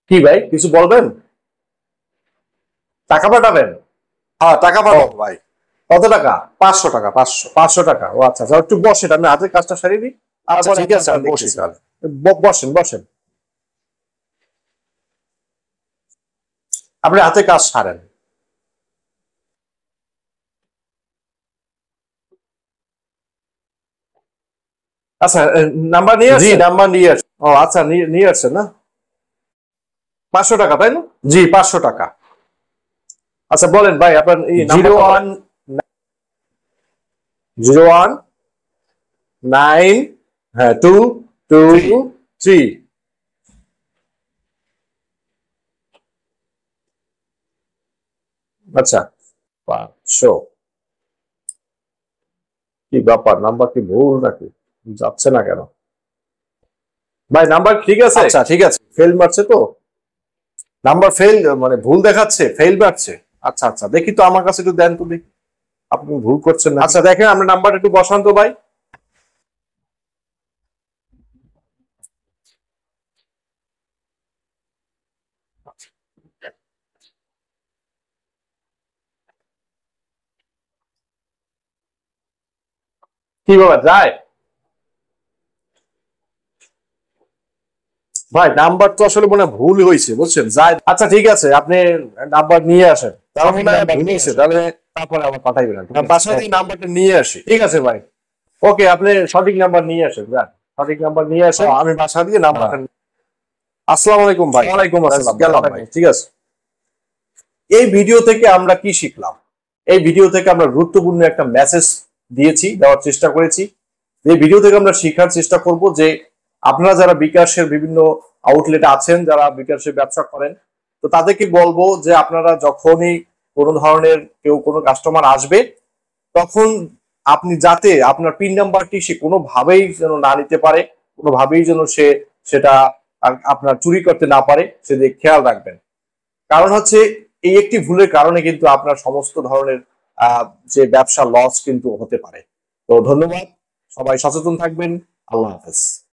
কি ভাই কিছু বলবেন? টাকা পাঠাবেন? হ্যাঁ, টাকা পাঠাবো ভাই। কত টাকা? 500 টাকা, 500। 500 টাকা। ও আচ্ছা আচ্ছা, একটু বসেন, আমি হাতের কাজটা সারিয়ে দিই। আচ্ছা, তারপরে ঠিক আছে, আমি বসি দেখতেছি। তাহলে। বসেন বসেন, আপনি হাতে কাজ সারেন। আচ্ছা, নাম্বার নিয়ে জি, আসছেন? নাম্বার নিয়ে আসছি। ও আচ্ছা, নিয়ে আসছেন না? 500 টাকা তাই না? জি, 500 টাকা। আচ্ছা বলেন ভাই, আপনার এই নাম্বার 01 01 9 হ্যাঁ 2 2 3। আচ্ছা, 500। কি ব্যাপার, নাম্বার কি ভুল নাকি? যাচ্ছে না কেন ভাই? নাম্বার ঠিক আছে? আচ্ছা, ঠিক আছে। ফেল মারছে তো? নাম্বার ফেল, মানে ভুল দেখাচ্ছে, ফেল মারছে। আচ্ছা আচ্ছা, দেখি তো আমার কাছে একটু দেন তো দেখি, আপনি ভুল করছেন না। আচ্ছা দেখেন, আমরা নাম্বার একটু বসান তো ভাই। কি ব্যাপার, যায়? ভাই নাম্বার তো আসলে মনে হয় ভুল হয়েছে, বুঝছেন, যায়। আচ্ছা ঠিক আছে, আপনি নাম্বার নিয়ে আসেন। তার মনে হয় ভুল হয়েছে, তাহলে তারপরে আবার পাঠাইবেন। বাসা থেকে নাম্বারটা নিয়ে আসি। ঠিক আছে ভাই, ওকে, আপনি সঠিক নাম্বার নিয়ে আসেন, যান সঠিক নাম্বার নিয়ে আসেন। আমি বাসা দিয়ে নাম্বারটা। আসসালামু আলাইকুম ভাই। ওয়ালাইকুম আসসালাম, গেলাম ভাই, ঠিক আছে। এই ভিডিও থেকে আমরা কি শিখলাম? এই ভিডিও থেকে আমরা গুরুত্বপূর্ণ একটা মেসেজ দেওয়ার চেষ্টা করেছি। এই ভিডিও থেকে আমরা শেখার চেষ্টা করব যে আপনারা যারা বিকাশের বিভিন্ন আউটলেটে আছেন, যারা বিকাশের ব্যবসা করেন, তো তাদেরকে বলবো যে আপনারা যখনই কোনো ধরনের কোনো কাস্টমার আসবে, তখন আপনি যাতে আপনার পিন নাম্বারটি সে কোনোভাবেই যেন না নিতে পারে, কোনোভাবেই যেন সে সেটা আপনার চুরি করতে না পারে, সেদিকে খেয়াল রাখবেন। কারণ হচ্ছে এই একটি ভুলের কারণে কিন্তু আপনার সমস্ত ধরনের যে ব্যবসা লস কিন্তু হতে পারে। তো ধন্যবাদ, সবাই সচেতন থাকবেন। আল্লাহ হাফেজ।